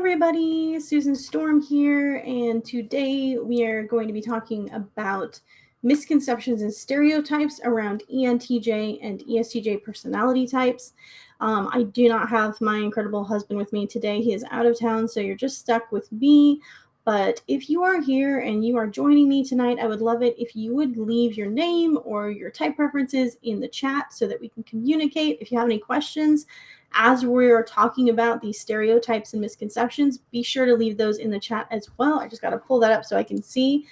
everybody, Susan Storm here, and today we are going to be talking about misconceptions and stereotypes around ENTJ and ESTJ personality types. I do not have my incredible husband with me today. He is out of town, so you're just stuck with me. But if you are here and you are joining me tonight, I would love it if you would leave your name or your type preferences in the chat so that we can communicate. If you have any questions, as we're talking about these stereotypes and misconceptions, be sure to leave those in the chat as well. I just got to pull that up so I can see.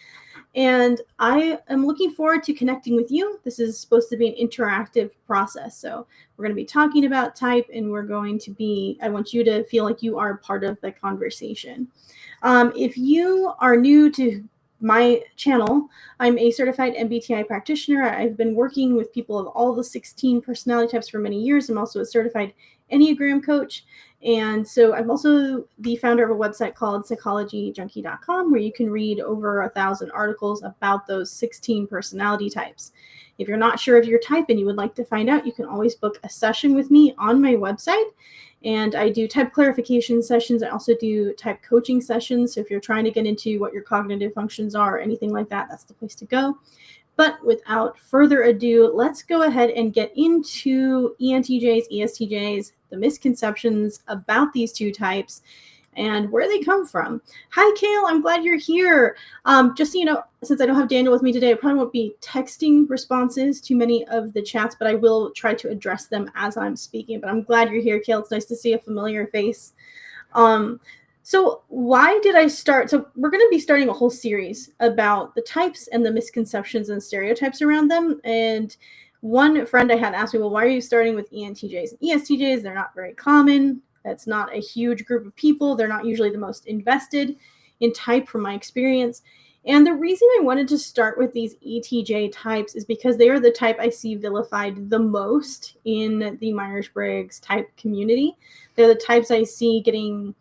And I am looking forward to connecting with you. This is supposed to be an interactive process. So we're going to be talking about type, and I want you to feel like you are part of the conversation. If you are new to my channel, I'm a certified MBTI practitioner. I've been working with people of all the 16 personality types for many years. I'm also a certified Enneagram coach. And so I'm also the founder of a website called psychologyjunkie.com, where you can read over 1,000 articles about those 16 personality types. If you're not sure of your type and you would like to find out, you can always book a session with me on my website. And I do type clarification sessions. I also do type coaching sessions. So if you're trying to get into what your cognitive functions are or anything like that, that's the place to go. But without further ado, let's go ahead and get into ENTJs, ESTJs, the misconceptions about these two types, and where they come from. Hi, Kale. I'm glad you're here. Just so you know, since I don't have Daniel with me today, I probably won't be texting responses to many of the chats, but I will try to address them as I'm speaking. But I'm glad you're here, Kale. It's nice to see a familiar face. So why did I start? So we're going to be starting a whole series about the types and the misconceptions and stereotypes around them. And one friend I had asked me, well, why are you starting with ENTJs and ESTJs? They're not very common. That's not a huge group of people. They're not usually the most invested in type from my experience. And the reason I wanted to start with these ETJ types is because they are the type I see vilified the most in the Myers-Briggs type community. They're the types I see getting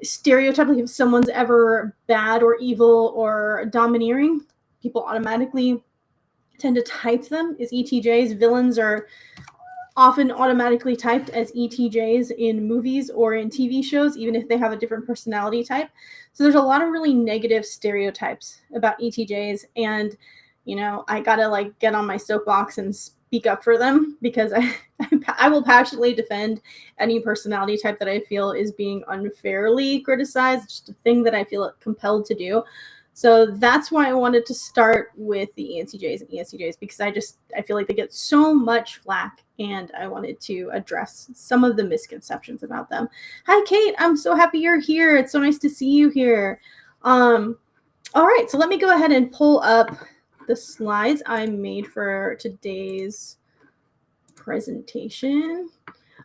stereotyped. Like if someone's ever bad or evil or domineering, people automatically tend to type them as ETJs. Villains are often automatically typed as ETJs in movies or in TV shows, even if they have a different personality type. So there's a lot of really negative stereotypes about ETJs, and I gotta get on my soapbox and speak up for them, because I will passionately defend any personality type that I feel is being unfairly criticized. It's just a thing that I feel compelled to do. So that's why I wanted to start with the ENTJs and ESTJs, because I feel like they get so much flack, and I wanted to address some of the misconceptions about them. Hi, Kate. I'm so happy you're here. It's so nice to see you here. All right, so let me go ahead and pull up the slides I made for today's presentation.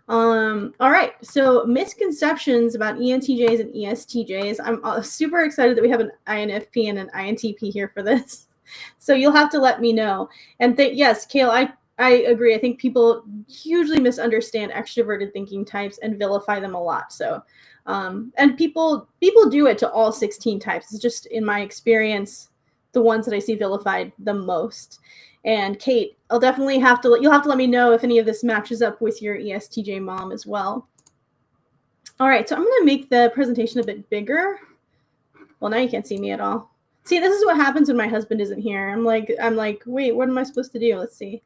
All right, so misconceptions about ENTJs and ESTJs. I'm super excited that we have an INFP and an INTP here for this. So you'll have to let me know. And yes, Kale, I agree. I think people hugely misunderstand extroverted thinking types and vilify them a lot. So, and people do it to all 16 types. It's just, in my experience, the ones that I see vilified the most. And Kate, you'll have to let me know if any of this matches up with your ESTJ mom as well. All right, so I'm going to make the presentation a bit bigger. Well, now you can't see me at all. See, this is what happens when my husband isn't here. I'm like, wait, what am I supposed to do? Let's see.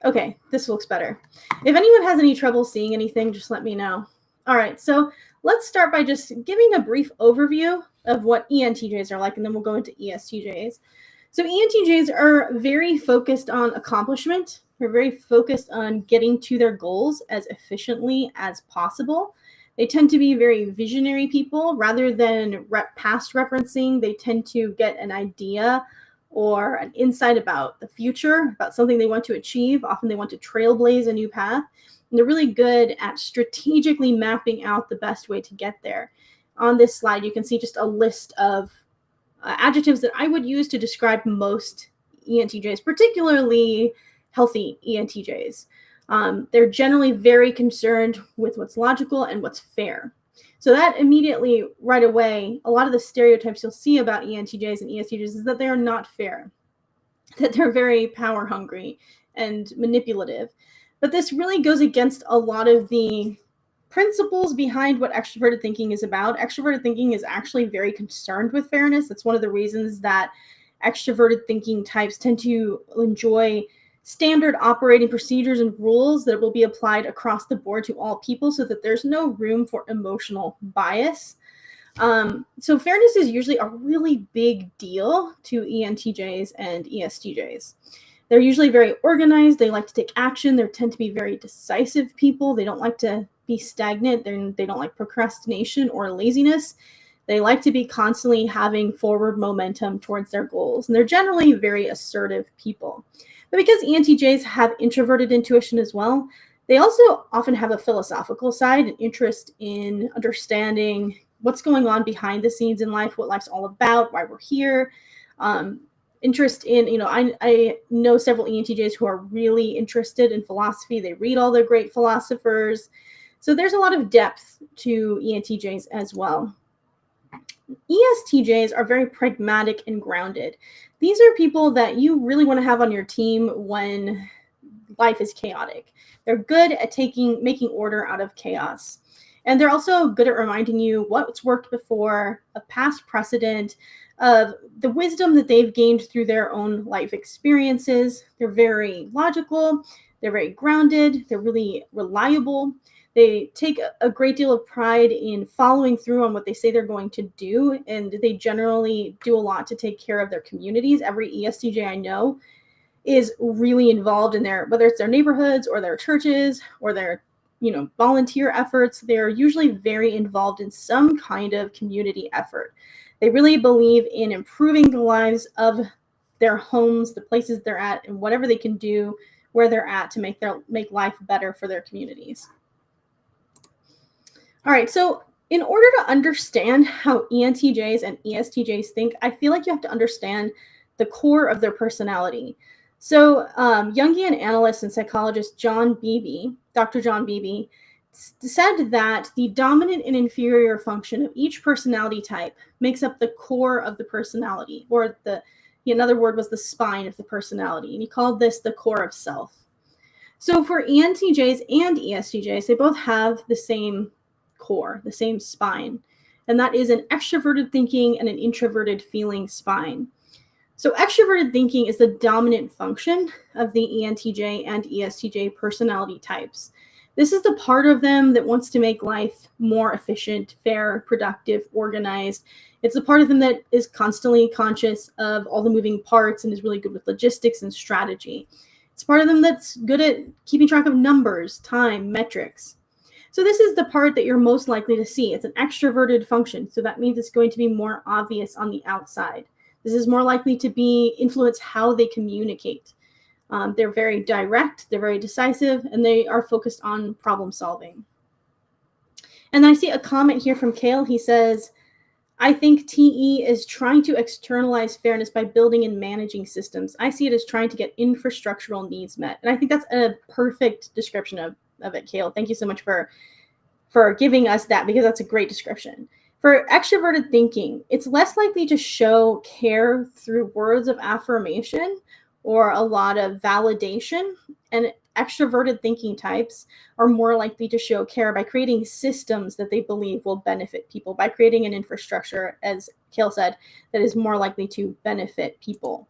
Okay, this looks better. If anyone has any trouble seeing anything, just let me know. All right, so let's start by just giving a brief overview of what ENTJs are like, and then we'll go into ESTJs. So ENTJs are very focused on accomplishment. They're very focused on getting to their goals as efficiently as possible. They tend to be very visionary people. Rather than past referencing, they tend to get an idea or an insight about the future, about something they want to achieve. Often they want to trailblaze a new path. And they're really good at strategically mapping out the best way to get there. On this slide, you can see just a list of adjectives that I would use to describe most ENTJs, particularly healthy ENTJs. They're generally very concerned with what's logical and what's fair. So that immediately, right away, a lot of the stereotypes you'll see about ENTJs and ESTJs is that they are not fair, that they're very power hungry and manipulative. But this really goes against a lot of the principles behind what extroverted thinking is about. Extroverted thinking is actually very concerned with fairness. That's one of the reasons that extroverted thinking types tend to enjoy standard operating procedures and rules that will be applied across the board to all people so that there's no room for emotional bias. So fairness is usually a really big deal to ENTJs and ESTJs. They're usually very organized. They like to take action. They tend to be very decisive people. They don't like to be stagnant. They don't like procrastination or laziness. They like to be constantly having forward momentum towards their goals. And they're generally very assertive people. But because ENTJs have introverted intuition as well, they also often have a philosophical side, an interest in understanding what's going on behind the scenes in life, what life's all about, why we're here. Interest in, I know several ENTJs who are really interested in philosophy. They read all the great philosophers. So there's a lot of depth to ENTJs as well. ESTJs are very pragmatic and grounded. These are people that you really want to have on your team when life is chaotic. They're good at making order out of chaos. And they're also good at reminding you what's worked before, of past precedent, of the wisdom that they've gained through their own life experiences. They're very logical. They're very grounded. They're really reliable. They take a great deal of pride in following through on what they say they're going to do, and they generally do a lot to take care of their communities. Every ESTJ I know is really involved in whether it's their neighborhoods or their churches or their volunteer efforts. They're usually very involved in some kind of community effort. They really believe in improving the lives of their homes, the places they're at, and whatever they can do where they're at to make life better for their communities. All right, so in order to understand how ENTJs and ESTJs think, I feel like you have to understand the core of their personality. So Jungian analyst and psychologist Dr. John Beebe, said that the dominant and inferior function of each personality type makes up the core of the personality, or another word was the spine of the personality, and he called this the core of self. So for ENTJs and ESTJs, they both have the same core, the same spine, and that is an extroverted thinking and an introverted feeling spine. So extroverted thinking is the dominant function of the ENTJ and ESTJ personality types. This is the part of them that wants to make life more efficient, fair, productive, organized. It's the part of them that is constantly conscious of all the moving parts and is really good with logistics and strategy. It's part of them that's good at keeping track of numbers, time, metrics. So this is the part that you're most likely to see. It's an extroverted function, so that means it's going to be more obvious on the outside. This is more likely to influence how they communicate. They're very direct, they're very decisive, and they are focused on problem solving. And I see a comment here from Kale. He says, I think TE is trying to externalize fairness by building and managing systems. I see it as trying to get infrastructural needs met. And I think that's a perfect description of it, Kale. Thank you so much for giving us that, because that's a great description. For extroverted thinking, it's less likely to show care through words of affirmation or a lot of validation. And extroverted thinking types are more likely to show care by creating systems that they believe will benefit people, by creating an infrastructure, as Kale said, that is more likely to benefit people.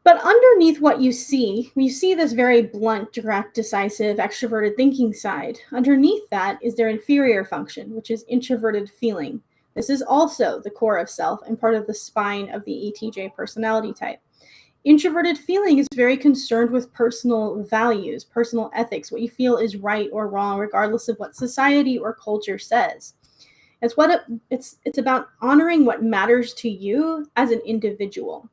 But underneath what you see this very blunt, direct, decisive, extroverted thinking side. Underneath that is their inferior function, which is introverted feeling. This is also the core of self and part of the spine of the ETJ personality type. Introverted feeling is very concerned with personal values, personal ethics, what you feel is right or wrong, regardless of what society or culture says. It's about honoring what matters to you as an individual.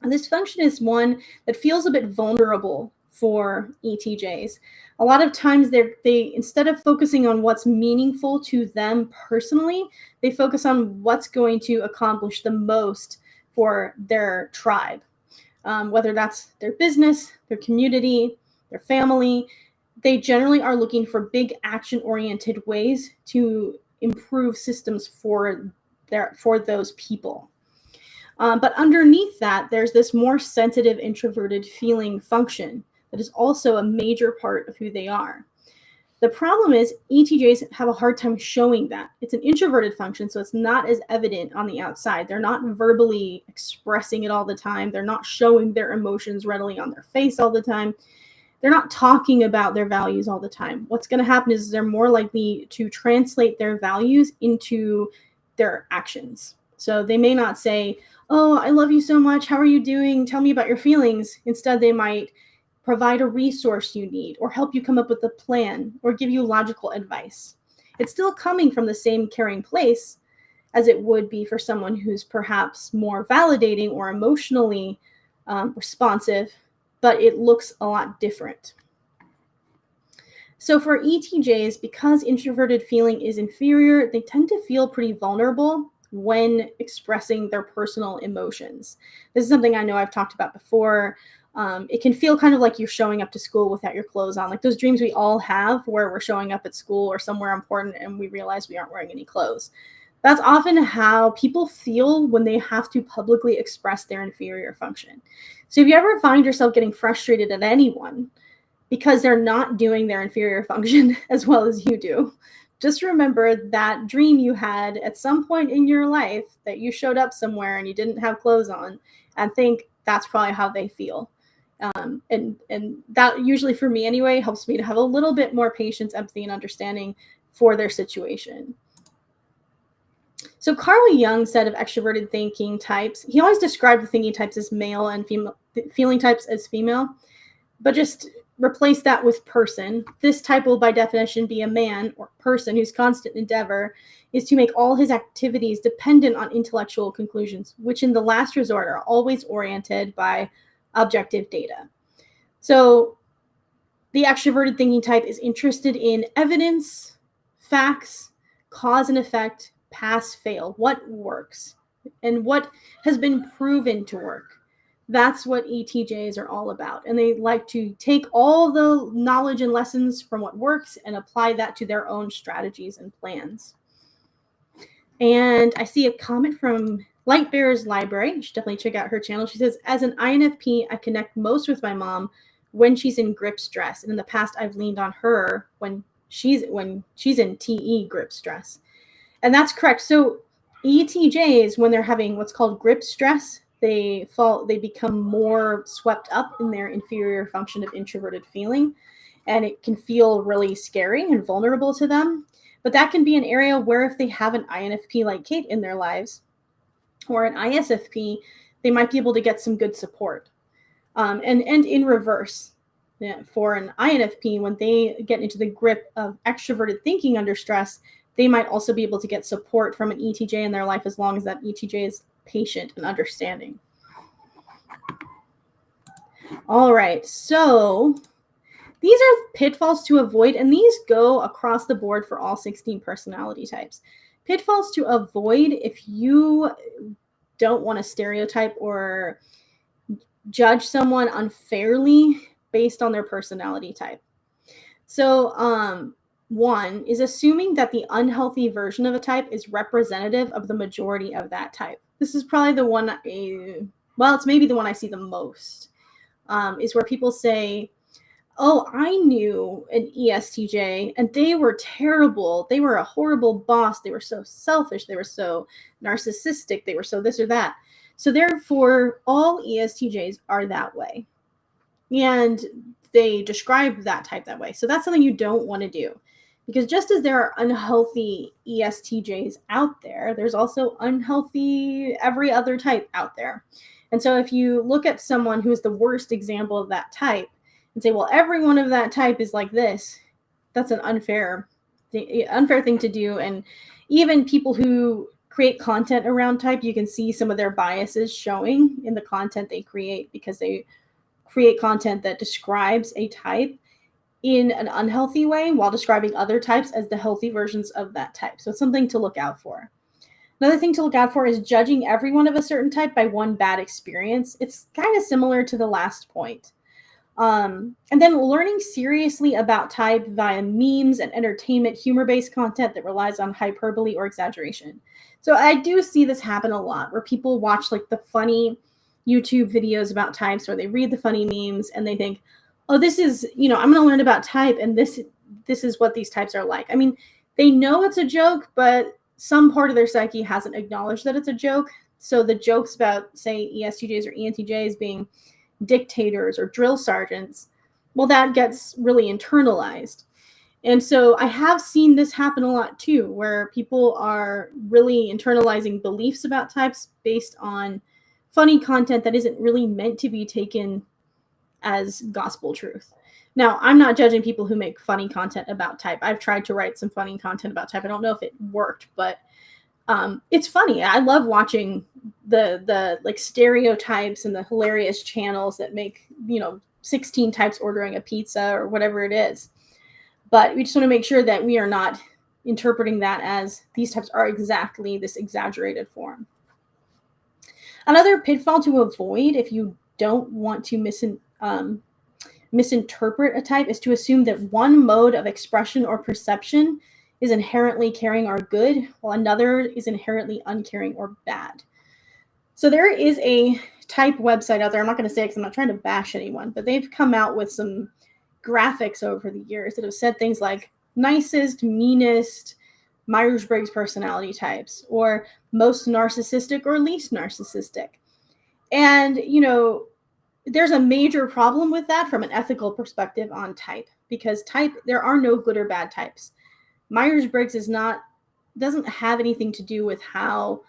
And this function is one that feels a bit vulnerable for ETJs. A lot of times they instead of focusing on what's meaningful to them personally, they focus on what's going to accomplish the most for their tribe. Whether that's their business, their community, their family. They generally are looking for big action-oriented ways to improve systems for those people. But underneath that, there's this more sensitive, introverted feeling function that is also a major part of who they are. The problem is ETJs have a hard time showing that. It's an introverted function, so it's not as evident on the outside. They're not verbally expressing it all the time. They're not showing their emotions readily on their face all the time. They're not talking about their values all the time. What's going to happen is they're more likely to translate their values into their actions. So they may not say, "Oh, I love you so much. How are you doing? Tell me about your feelings." Instead, they might provide a resource you need, or help you come up with a plan, or give you logical advice. It's still coming from the same caring place as it would be for someone who's perhaps more validating or emotionally responsive, but it looks a lot different. So for ETJs, because introverted feeling is inferior, they tend to feel pretty vulnerable when expressing their personal emotions. This is something I know I've talked about before. It can feel kind of like you're showing up to school without your clothes on, like those dreams we all have where we're showing up at school or somewhere important and we realize we aren't wearing any clothes. That's often how people feel when they have to publicly express their inferior function. So if you ever find yourself getting frustrated at anyone because they're not doing their inferior function as well as you do, just remember that dream you had at some point in your life that you showed up somewhere and you didn't have clothes on, and think that's probably how they feel. And that usually, for me anyway, helps me to have a little bit more patience, empathy, and understanding for their situation. So Carl Jung said of extroverted thinking types, he always described the thinking types as male and female, feeling types as female, but just replace that with person. This type will by definition be a man or person whose constant endeavor is to make all his activities dependent on intellectual conclusions, which in the last resort are always oriented by objective data. So the extroverted thinking type is interested in evidence, facts, cause and effect, pass, fail, what works, and what has been proven to work. That's what ETJs are all about. And they like to take all the knowledge and lessons from what works and apply that to their own strategies and plans. And I see a comment from Lightbearer's Library. You should definitely check out her channel. She says, as an INFP, I connect most with my mom when she's in grip stress. And in the past, I've leaned on her when she's in TE grip stress. And that's correct. So ETJs, when they're having what's called grip stress, they become more swept up in their inferior function of introverted feeling. And it can feel really scary and vulnerable to them. But that can be an area where if they have an INFP like Kate in their lives, or an ISFP, they might be able to get some good support. And in reverse, for an INFP, when they get into the grip of extroverted thinking under stress, they might also be able to get support from an ETJ in their life as long as that ETJ is patient and understanding. All right, so these are pitfalls to avoid, and these go across the board for all 16 personality types. Pitfalls to avoid if you don't want to stereotype or judge someone unfairly based on their personality type. So one is assuming that the unhealthy version of a type is representative of the majority of that type. This is probably the one, it's maybe the one I see the most, is where people say, oh, I knew an ESTJ and they were terrible. They were a horrible boss. They were so selfish. They were so narcissistic. They were so this or that. So therefore, all ESTJs are that way. And they describe that type that way. So that's something you don't want to do. Because just as there are unhealthy ESTJs out there, there's also unhealthy every other type out there. And so if you look at someone who's the worst example of that type and say, well, every one of that type is like this, that's an unfair thing to do. And even people who create content around type, you can see some of their biases showing in the content they create because they create content that describes a type in an unhealthy way while describing other types as the healthy versions of that type. So it's something to look out for. Another thing to look out for is judging everyone of a certain type by one bad experience. It's kind of similar to the last point. And then learning seriously about type via memes and entertainment, humor-based content that relies on hyperbole or exaggeration. So I do see this happen a lot where people watch like the funny YouTube videos about types, or they read the funny memes and they think, oh, this is, I'm going to learn about type and this this is what these types are like. I mean, they know it's a joke, but some part of their psyche hasn't acknowledged that it's a joke. So the jokes about, say, ESTJs or ENTJs being dictators or drill sergeants, well, that gets really internalized. And so I have seen this happen a lot too, where people are really internalizing beliefs about types based on funny content that isn't really meant to be taken as gospel truth. Now, I'm not judging people who make funny content about type. I've tried to write some funny content about type. I don't know if it worked, but it's funny. I love watching the like stereotypes and the hilarious channels that make, 16 types ordering a pizza or whatever it is. But we just want to make sure that we are not interpreting that as these types are exactly this exaggerated form. Another pitfall to avoid if you don't want to misinterpret a type is to assume that one mode of expression or perception is inherently caring or good, while another is inherently uncaring or bad. So there is a type website out there. I'm not going to say it because I'm not trying to bash anyone, but they've come out with some graphics over the years that have said things like nicest, meanest, Myers-Briggs personality types, or most narcissistic or least narcissistic. And, there's a major problem with that from an ethical perspective on type, because there are no good or bad types. Myers-Briggs doesn't have anything to do with how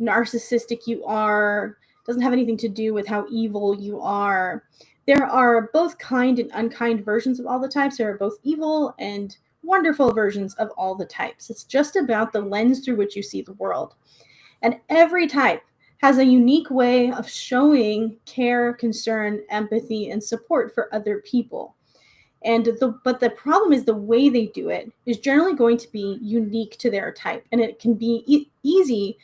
narcissistic you are, doesn't have anything to do with how evil you are. There are both kind and unkind versions of all the types. There are both evil and wonderful versions of all the types. It's just about the lens through which you see the world. And every type has a unique way of showing care, concern, empathy, and support for other people. But the problem is the way they do it is generally going to be unique to their type. And it can be easy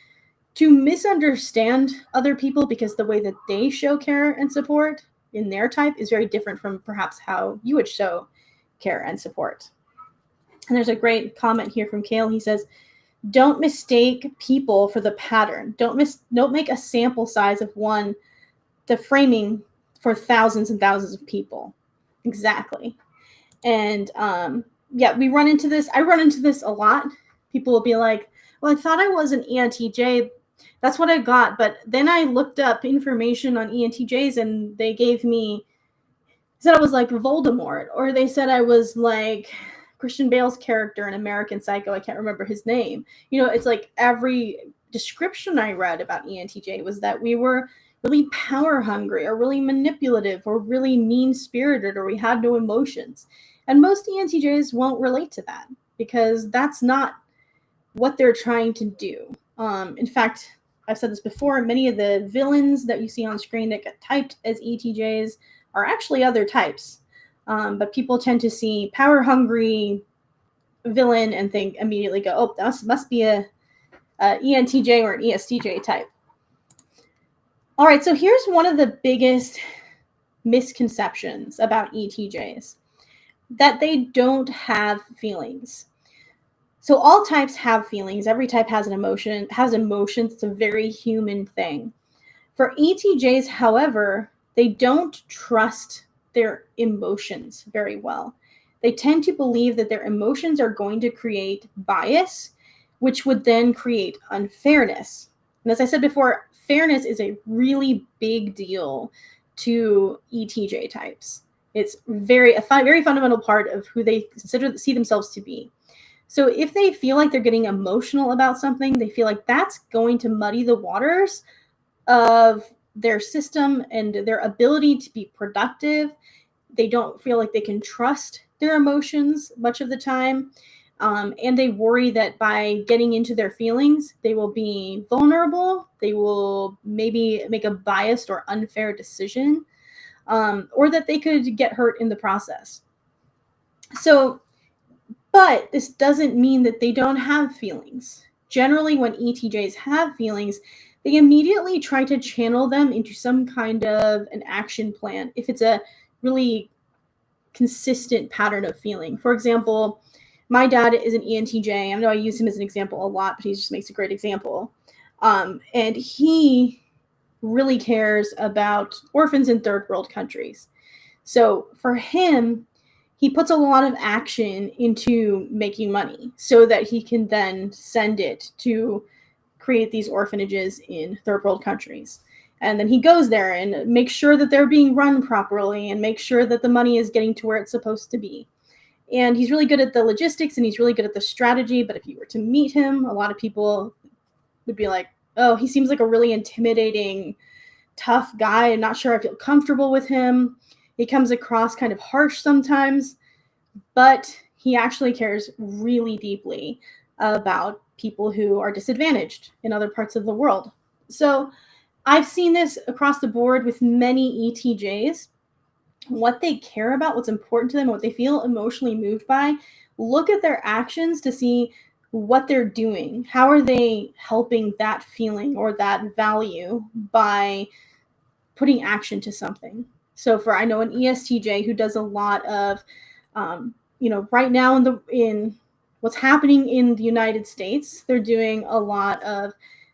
to misunderstand other people because the way that they show care and support in their type is very different from perhaps how you would show care and support. And there's a great comment here from Kale. He says, don't mistake people for the pattern. Don't make a sample size of one, the framing for thousands and thousands of people. Exactly. And we run into this. I run into this a lot. People will be like, well, I thought I was an ENTJ. That's what I got. But then I looked up information on ENTJs and they said I was like Voldemort, or they said I was like Christian Bale's character in American Psycho. I can't remember his name. It's like every description I read about ENTJ was that we were really power hungry or really manipulative or really mean-spirited or we had no emotions. And most ENTJs won't relate to that because that's not what they're trying to do. In fact, I've said this before, many of the villains that you see on screen that get typed as ENTJs are actually other types. But people tend to see power-hungry villain and immediately go, oh, that must be a ENTJ or an ESTJ type. All right, so here's one of the biggest misconceptions about ENTJs, that they don't have feelings. So all types have feelings. Every type has emotions. It's a very human thing. For ENTJs, however, they don't trust their emotions very well. They tend to believe that their emotions are going to create bias, which would then create unfairness. And as I said before, fairness is a really big deal to ENTJ types. It's a very fundamental part of who they see themselves to be. So if they feel like they're getting emotional about something, they feel like that's going to muddy the waters of their system and their ability to be productive. They don't feel like they can trust their emotions much of the time. And they worry that by getting into their feelings, they will be vulnerable. They will maybe make a biased or unfair decision, or that they could get hurt in the process. But this doesn't mean that they don't have feelings. Generally, when ENTJs have feelings, they immediately try to channel them into some kind of an action plan if it's a really consistent pattern of feeling. For example, my dad is an ENTJ. I know I use him as an example a lot, but he just makes a great example. And he really cares about orphans in third world countries. So for him, he puts a lot of action into making money so that he can then send it to create these orphanages in third world countries. And then he goes there and makes sure that they're being run properly and makes sure that the money is getting to where it's supposed to be. And he's really good at the logistics and he's really good at the strategy. But if you were to meet him, a lot of people would be like, oh, he seems like a really intimidating, tough guy. I'm not sure I feel comfortable with him. He comes across kind of harsh sometimes, but he actually cares really deeply about people who are disadvantaged in other parts of the world. So I've seen this across the board with many ETJs. What they care about, what's important to them, what they feel emotionally moved by, look at their actions to see what they're doing. How are they helping that feeling or that value by putting action to something? So I know an ESTJ who does a lot of, right now in what's happening in the United States, they're doing a lot of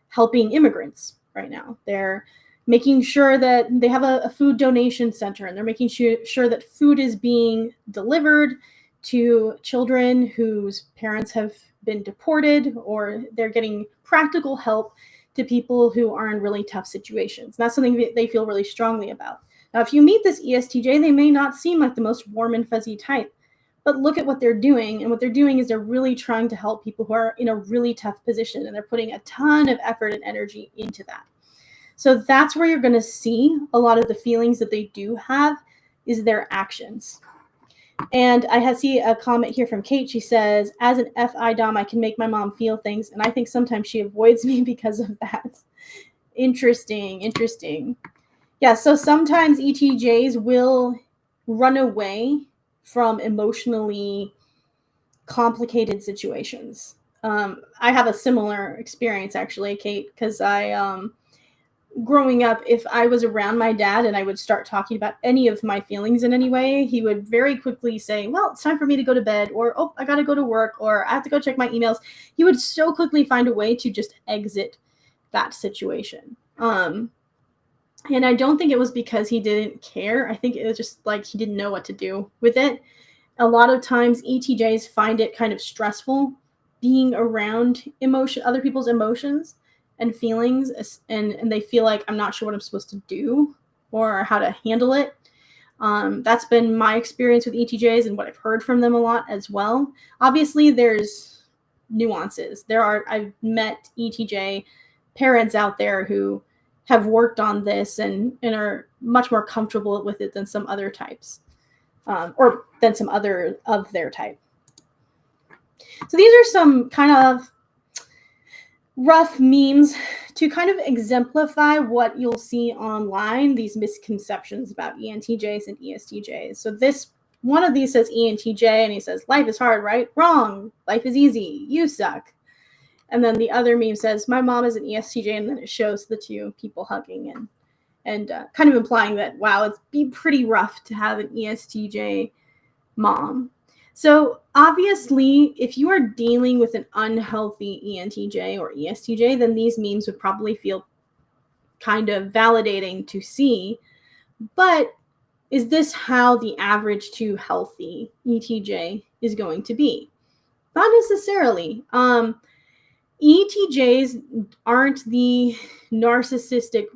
helping immigrants right now. They're making sure that they have a food donation center, and they're making sure that food is being delivered to children whose parents have been deported, or they're getting practical help to people who are in really tough situations. That's something that they feel really strongly about. Now, if you meet this ESTJ, they may not seem like the most warm and fuzzy type, but look at what they're doing. And what they're doing is they're really trying to help people who are in a really tough position, and they're putting a ton of effort and energy into that. So that's where you're going to see a lot of the feelings that they do have is their actions. And I see a comment here from Kate. She says, as an FI Dom, I can make my mom feel things, and I think sometimes she avoids me because of that. Interesting. Yeah, so sometimes ETJs will run away from emotionally complicated situations. I have a similar experience, actually, Kate, because growing up, if I was around my dad and I would start talking about any of my feelings in any way, he would very quickly say, well, it's time for me to go to bed, or, oh, I got to go to work, or I have to go check my emails. He would so quickly find a way to just exit that situation. And I don't think it was because he didn't care. I think it was just like he didn't know what to do with it. A lot of times ETJs find it kind of stressful being around other people's emotions and feelings, and they feel like, I'm not sure what I'm supposed to do or how to handle it. That's been my experience with ETJs and what I've heard from them a lot as well. Obviously, there's nuances. I've met ETJ parents out there who have worked on this and are much more comfortable with it than some other types, or than some other of their type. So these are some kind of rough memes to kind of exemplify what you'll see online, these misconceptions about ENTJs and ESTJs. So one of these says ENTJ, and he says, life is hard, right? Wrong. Life is easy. You suck. And then the other meme says, my mom is an ESTJ, and then it shows the two people hugging and kind of implying that, wow, it'd be pretty rough to have an ESTJ mom. So obviously, if you are dealing with an unhealthy ENTJ or ESTJ, then these memes would probably feel kind of validating to see. But is this how the average to healthy ETJ is going to be? Not necessarily. ETJs aren't the narcissistic,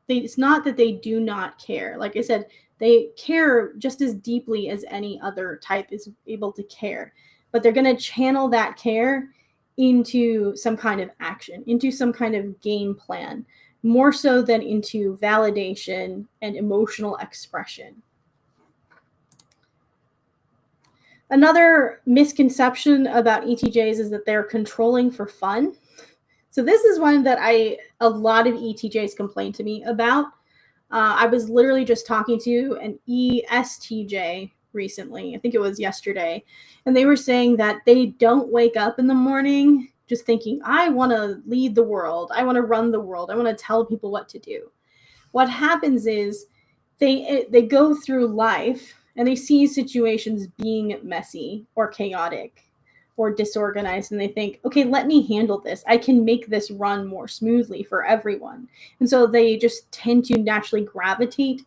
it's not that they do not care. Like I said, they care just as deeply as any other type is able to care, but they're going to channel that care into some kind of action, into some kind of game plan, more so than into validation and emotional expression. Another misconception about ETJs is that they're controlling for fun. So this is one that a lot of ETJs complain to me about. I was literally just talking to an ESTJ recently. I think it was yesterday. And they were saying that they don't wake up in the morning just thinking, I want to lead the world. I want to run the world. I want to tell people what to do. What happens is they go through life and they see situations being messy or chaotic or disorganized, and they think, okay, let me handle this. I can make this run more smoothly for everyone. And so they just tend to naturally gravitate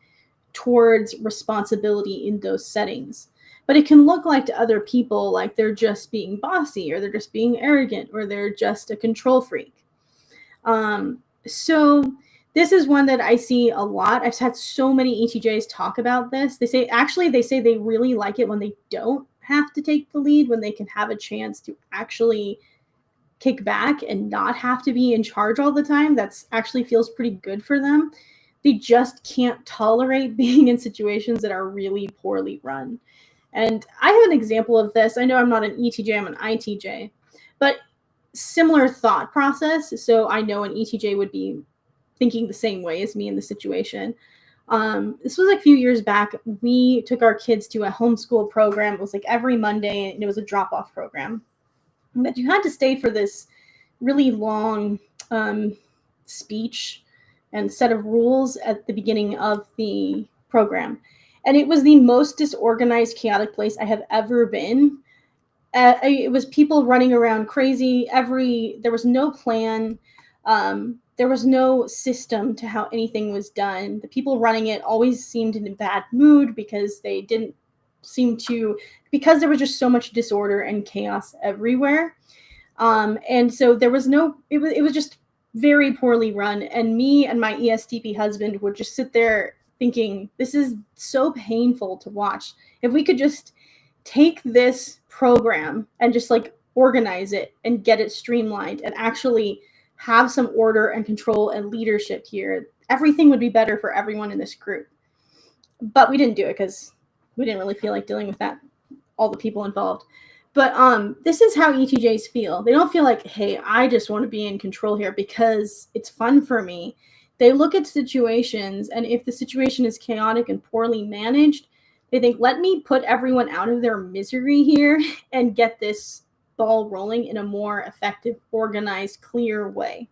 towards responsibility in those settings. But it can look like to other people like they're just being bossy, or they're just being arrogant, or they're just a control freak. So this is one that I see a lot. I've had so many ETJs talk about this. They say they really like it when they don't have to take the lead, when they can have a chance to actually kick back and not have to be in charge all the time. That's actually feels pretty good for them. They just can't tolerate being in situations that are really poorly run. And I have an example of this. I know I'm not an ETJ, I'm an ITJ, but similar thought process. So I know an ETJ would be thinking the same way as me in the situation. This was like a few years back. We took our kids to a homeschool program. It was like every Monday, and it was a drop-off program. But you had to stay for this really long speech and set of rules at the beginning of the program. And it was the most disorganized, chaotic place I have ever been. It was people running around crazy. There was no plan. There was no system to how anything was done. The people running it always seemed in a bad mood because they didn't seem to, because there was just so much disorder and chaos everywhere. And so there was it was just very poorly run. And me and my ESTP husband would just sit there thinking, this is so painful to watch. If we could just take this program and just like organize it and get it streamlined and actually have some order and control and leadership here, everything would be better for everyone in this group. But we didn't do it because we didn't really feel like dealing with that, all the people involved. But this is how ETJs feel. They don't feel like, hey, I just want to be in control here because it's fun for me. They look at situations, and if the situation is chaotic and poorly managed, they think, let me put everyone out of their misery here and get this ball rolling in a more effective, organized, clear way.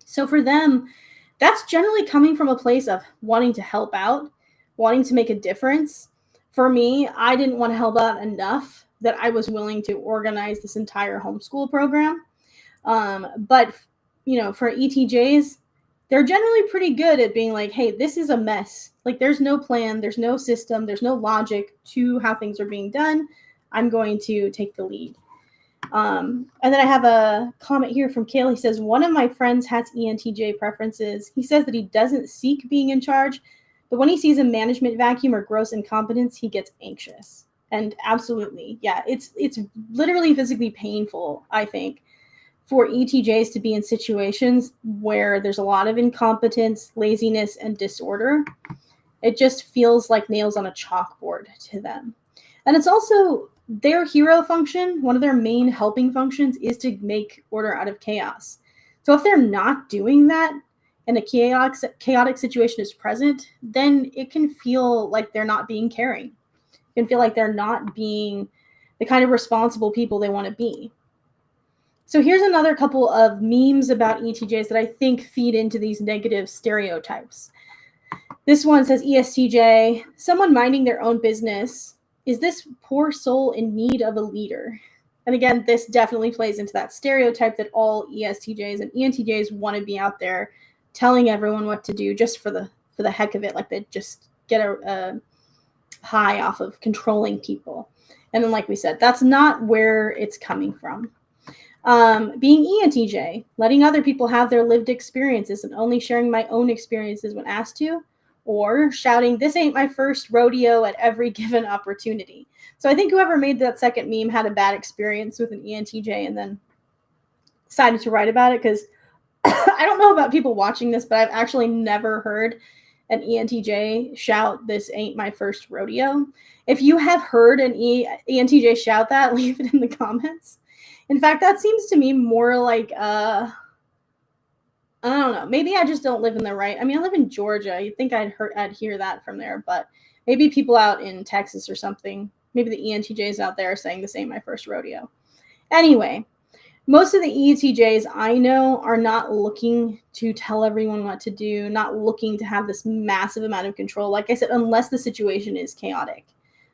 So for them, that's generally coming from a place of wanting to help out, wanting to make a difference. For me, I didn't want to help out enough that I was willing to organize this entire homeschool program. But, for ETJs, they're generally pretty good at being like, hey, this is a mess. Like, there's no plan, there's no system, there's no logic to how things are being done. I'm going to take the lead. And then I have a comment here from Kale. He says, one of my friends has ENTJ preferences. He says that he doesn't seek being in charge, but when he sees a management vacuum or gross incompetence, he gets anxious. And absolutely, yeah, it's literally physically painful, I think, for ETJs to be in situations where there's a lot of incompetence, laziness, and disorder. It just feels like nails on a chalkboard to them. And it's also their hero function. One of their main helping functions is to make order out of chaos. So if they're not doing that and a chaotic situation is present, then it can feel like they're not being caring. It can feel like they're not being the kind of responsible people they want to be. So here's another couple of memes about ETJs that I think feed into these negative stereotypes. This one says, ESTJ, someone minding their own business. Is this poor soul in need of a leader? And again, this definitely plays into that stereotype that all ESTJs and ENTJs want to be out there telling everyone what to do just for the heck of it, like they just get a high off of controlling people. And then, like we said, that's not where it's coming from. Being ENTJ, letting other people have their lived experiences and only sharing my own experiences when asked to, or shouting, this ain't my first rodeo at every given opportunity. So I think whoever made that second meme had a bad experience with an ENTJ and then decided to write about it, because I don't know about people watching this, but I've actually never heard an ENTJ shout, this ain't my first rodeo. If you have heard an ENTJ shout that, leave it in the comments. In fact, that seems to me more like, I don't know, maybe I just don't live in the right. I mean, I live in Georgia. You'd think I'd hear that from there, but maybe people out in Texas or something, maybe the ENTJs out there are saying this ain't my first rodeo. Anyway, most of the ENTJs I know are not looking to tell everyone what to do, not looking to have this massive amount of control. Like I said, unless the situation is chaotic,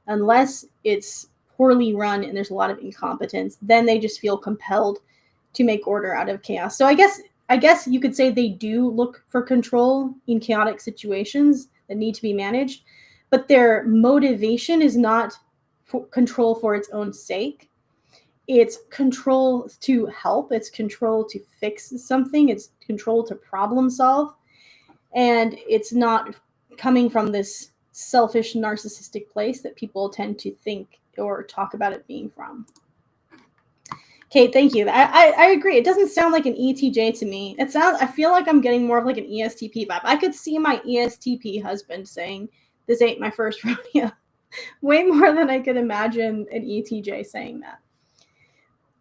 unless it's poorly run and there's a lot of incompetence, then they just feel compelled to make order out of chaos. So I guess you could say they do look for control in chaotic situations. that need to be managed, but their motivation is not control for its own sake. It's control to help. It's control to fix something. It's control to problem solve. And it's not coming from this selfish, narcissistic place that people tend to think or talk about it being from. Kate, thank you. I agree. It doesn't sound like an ETJ to me. I feel like I'm getting more of like an ESTP vibe. I could see my ESTP husband saying, "This ain't my first rodeo," way more than I could imagine an ETJ saying that.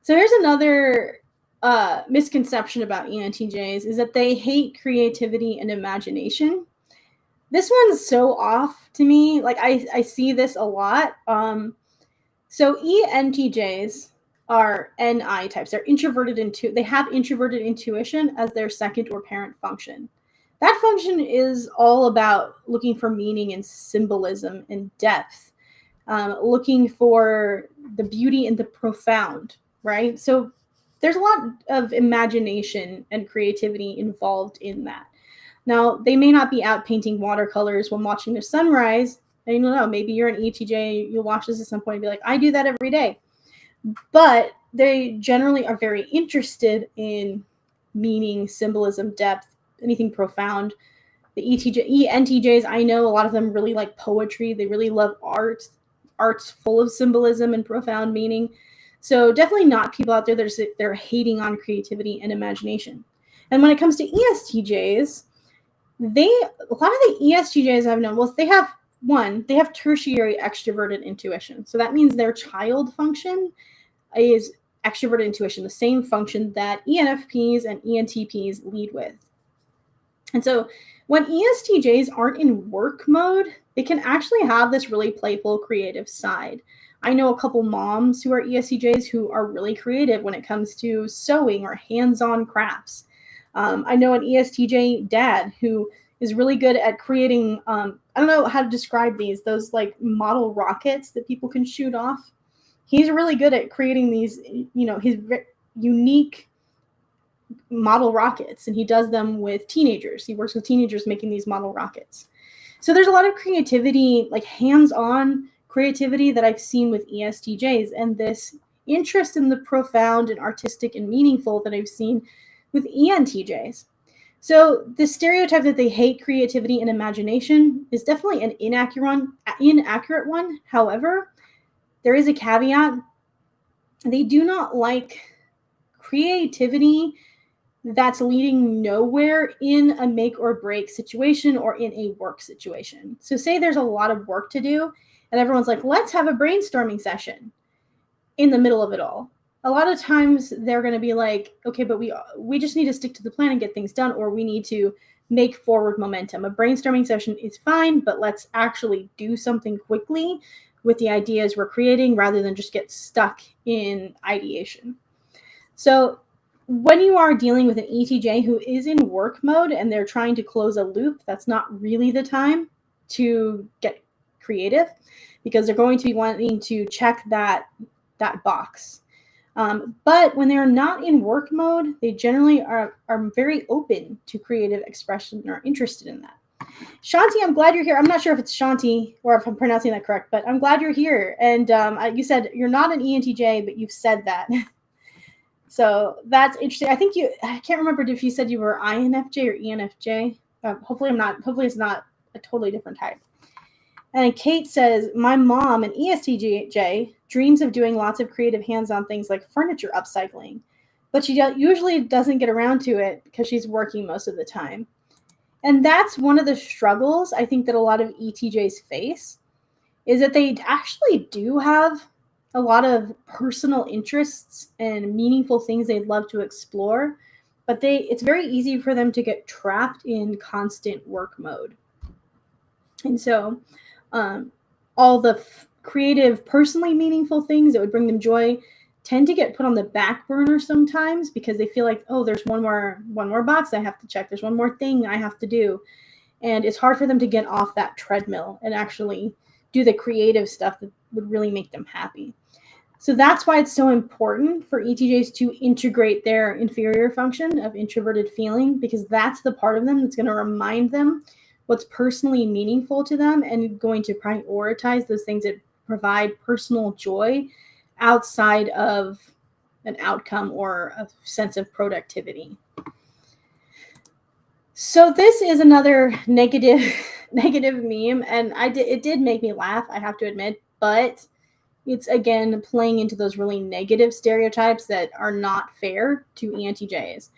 So here's another misconception about ENTJs is that they hate creativity and imagination. This one's so off to me. Like I see this a lot. So ENTJs are NI types. They have introverted intuition as their second or parent function. That function is all about looking for meaning and symbolism and depth, looking for the beauty and the profound, right? So there's a lot of imagination and creativity involved in that. Now, they may not be out painting watercolors when watching the sunrise. I don't know, maybe you're an ETJ, you'll watch this at some point and be like, I do that every day. But they generally are very interested in meaning, symbolism, depth, anything profound. The ENTJs, I know a lot of them really like poetry. They really love art. Art's full of symbolism and profound meaning. So definitely not people out there that they're hating on creativity and imagination. And when it comes to ESTJs, a lot of the ESTJs I've known, well, they have tertiary extroverted intuition. So that means their child function is extroverted intuition, the same function that ENFPs and ENTPs lead with. And so when ESTJs aren't in work mode, they can actually have this really playful, creative side. I know a couple moms who are ESTJs who are really creative when it comes to sewing or hands-on crafts. I know an ESTJ dad who is really good at creating, I don't know how to describe those like model rockets that people can shoot off. He's really good at creating these, his unique model rockets, and he does them with teenagers. He works with teenagers making these model rockets. So there's a lot of creativity, like hands-on creativity that I've seen with ESTJs, and this interest in the profound and artistic and meaningful that I've seen with ENTJs. So the stereotype that they hate creativity and imagination is definitely an inaccurate one. However, there is a caveat. They do not like creativity that's leading nowhere in a make or break situation or in a work situation. So say there's a lot of work to do and everyone's like, let's have a brainstorming session in the middle of it all. A lot of times they're going to be like, okay, but we just need to stick to the plan and get things done, or we need to make forward momentum. A brainstorming session is fine, but let's actually do something quickly with the ideas we're creating rather than just get stuck in ideation. So when you are dealing with an ETJ who is in work mode and they're trying to close a loop, that's not really the time to get creative, because they're going to be wanting to check that box. But when they're not in work mode, they generally are very open to creative expression and are interested in that. Shanti, I'm glad you're here. I'm not sure if it's Shanti or if I'm pronouncing that correct, but I'm glad you're here. And you said you're not an ENTJ, but you've said that. So that's interesting. I can't remember if you said you were INFJ or ENFJ. Hopefully it's not a totally different type. And Kate says, my mom, an ESTJ, dreams of doing lots of creative hands-on things like furniture upcycling, but she usually doesn't get around to it because she's working most of the time. And that's one of the struggles I think that a lot of ETJs face, is that they actually do have a lot of personal interests and meaningful things they'd love to explore, but it's very easy for them to get trapped in constant work mode. And so all the creative, personally meaningful things that would bring them joy tend to get put on the back burner sometimes because they feel like, oh, there's one more box I have to check. There's one more thing I have to do. And it's hard for them to get off that treadmill and actually do the creative stuff that would really make them happy. So that's why it's so important for ETJs to integrate their inferior function of introverted feeling, because that's the part of them that's going to remind them what's personally meaningful to them and going to prioritize those things that provide personal joy outside of an outcome or a sense of productivity. So this is another negative meme, and it did make me laugh, I have to admit, but it's again playing into those really negative stereotypes that are not fair to ENTJs. It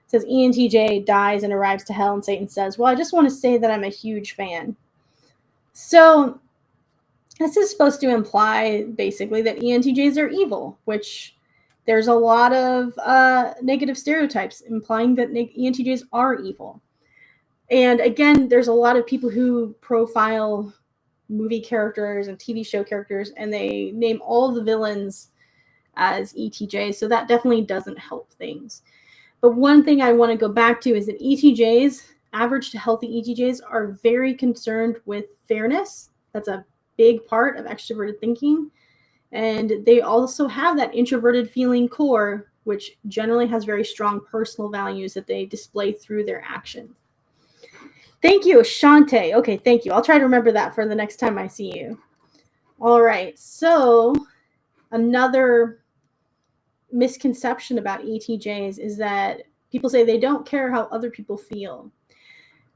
says ENTJ dies and arrives to hell, and Satan says, "Well, I just want to say that I'm a huge fan." So this is supposed to imply basically that ENTJs are evil, which there's a lot of negative stereotypes implying that ENTJs are evil. And again, there's a lot of people who profile movie characters and TV show characters, and they name all the villains as ETJs. So that definitely doesn't help things. But one thing I want to go back to is that ETJs, average to healthy ETJs, are very concerned with fairness. That's a big part of extroverted thinking. And they also have that introverted feeling core, which generally has very strong personal values that they display through their actions. Thank you, Shante. Okay, thank you. I'll try to remember that for the next time I see you. All right, so another misconception about ETJs is that people say they don't care how other people feel.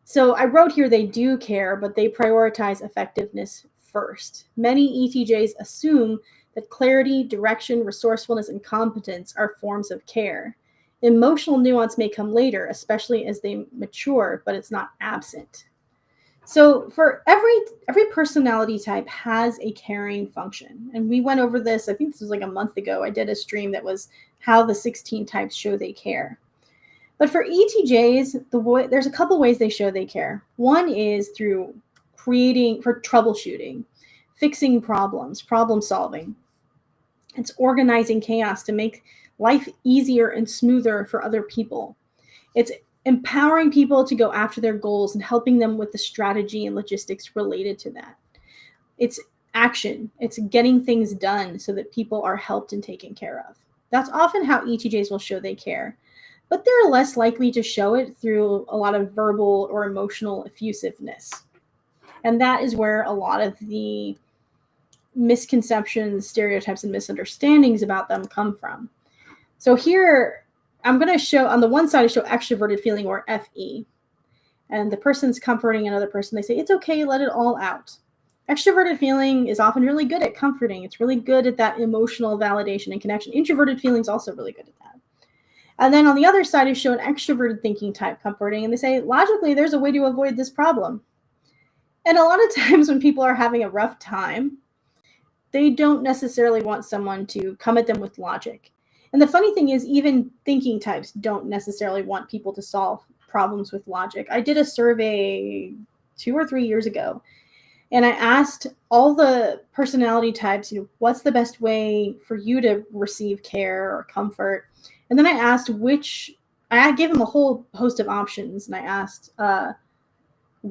So I wrote here they do care, but they prioritize effectiveness first. Many ETJs assume that clarity, direction, resourcefulness, and competence are forms of care. Emotional nuance may come later, especially as they mature, but it's not absent. So for every personality type has a caring function. And we went over this, I think this was like a month ago. I did a stream that was how the 16 types show they care. But for ETJs, there's a couple ways they show they care. One is through for troubleshooting, fixing problems, problem solving. It's organizing chaos to make life easier and smoother for other people. It's empowering people to go after their goals and helping them with the strategy and logistics related to that. It's action. It's getting things done so that people are helped and taken care of. That's often how ETJs will show they care, but they're less likely to show it through a lot of verbal or emotional effusiveness. And that is where a lot of the misconceptions, stereotypes, and misunderstandings about them come from. So here, I'm going to show, on the one side, I show extroverted feeling, or FE. And the person's comforting another person. They say, it's okay, let it all out. Extroverted feeling is often really good at comforting. It's really good at that emotional validation and connection. Introverted feeling is also really good at that. And then on the other side, I show an extroverted thinking type comforting. And they say, logically, there's a way to avoid this problem. And a lot of times when people are having a rough time, they don't necessarily want someone to come at them with logic. And the funny thing is, even thinking types don't necessarily want people to solve problems with logic. I did a survey 2 or 3 years ago, and I asked all the personality types, what's the best way for you to receive care or comfort? And then I asked I gave them a whole host of options, and I asked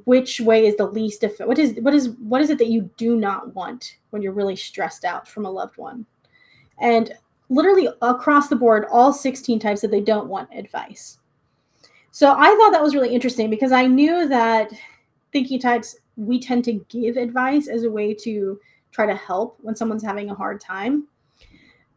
which way is the least effective. What is it that you do not want when you're really stressed out from a loved one? And literally across the board, all 16 types said they don't want advice. So I thought that was really interesting because I knew that thinking types, we tend to give advice as a way to try to help when someone's having a hard time.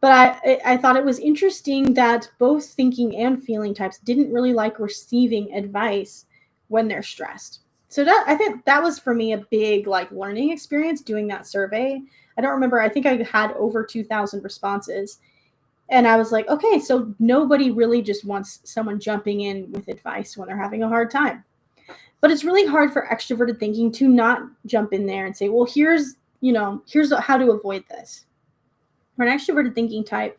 But I thought it was interesting that both thinking and feeling types didn't really like receiving advice when they're stressed. So I think that was for me a big learning experience doing that survey. I don't remember. I think I had over 2,000 responses. And I was like, okay, so nobody really just wants someone jumping in with advice when they're having a hard time. But it's really hard for extroverted thinking to not jump in there and say, well, here's how to avoid this. For an extroverted thinking type,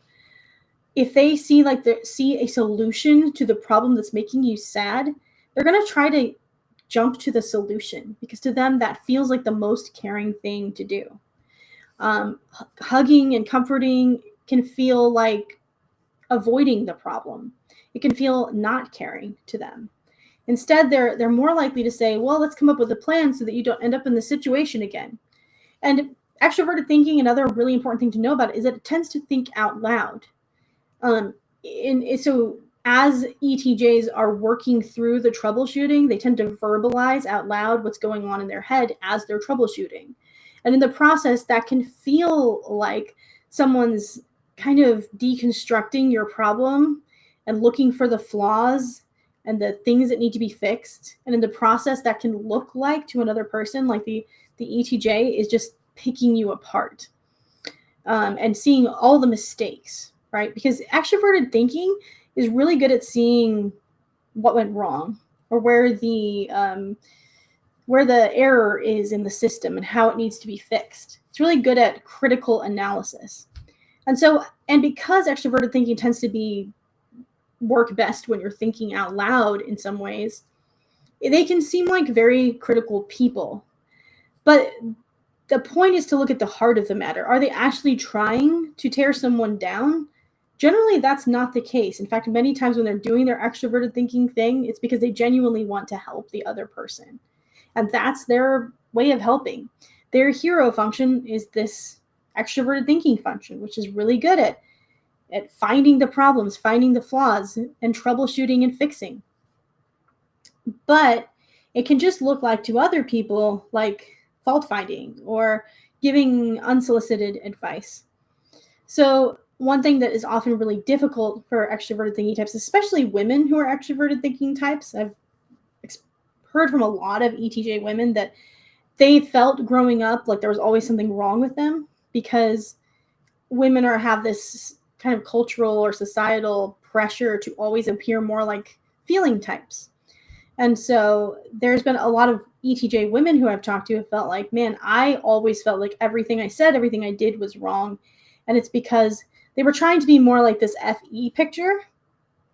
if they see a solution to the problem that's making you sad, they're going to try to jump to the solution because to them that feels like the most caring thing to do. Hugging and comforting can feel like avoiding the problem. It can feel not caring to them. Instead, they're more likely to say, well, let's come up with a plan so that you don't end up in the situation again. And extroverted thinking, another really important thing to know about it is that it tends to think out loud. So as ETJs are working through the troubleshooting, they tend to verbalize out loud what's going on in their head as they're troubleshooting. And in the process, that can feel like someone's kind of deconstructing your problem and looking for the flaws and the things that need to be fixed. And in the process, that can look like to another person, like the ETJ is just picking you apart and seeing all the mistakes, right? Because extroverted thinking is really good at seeing what went wrong or where the error is in the system and how it needs to be fixed. It's really good at critical analysis. And because extroverted thinking tends to work best when you're thinking out loud in some ways, they can seem like very critical people. But the point is to look at the heart of the matter. Are they actually trying to tear someone down? Generally, that's not the case. In fact, many times when they're doing their extroverted thinking thing, it's because they genuinely want to help the other person. And that's their way of helping. Their hero function is this extroverted thinking function, which is really good at finding the problems, finding the flaws, and troubleshooting and fixing. But it can just look like to other people like fault finding or giving unsolicited advice. So one thing that is often really difficult for extroverted thinking types, especially women who are extroverted thinking types, I've heard from a lot of ETJ women that they felt growing up like there was always something wrong with them because women have this kind of cultural or societal pressure to always appear more like feeling types. And so there's been a lot of ETJ women who I've talked to have felt like, man, I always felt like everything I said, everything I did was wrong. And it's because they were trying to be more like this FE picture,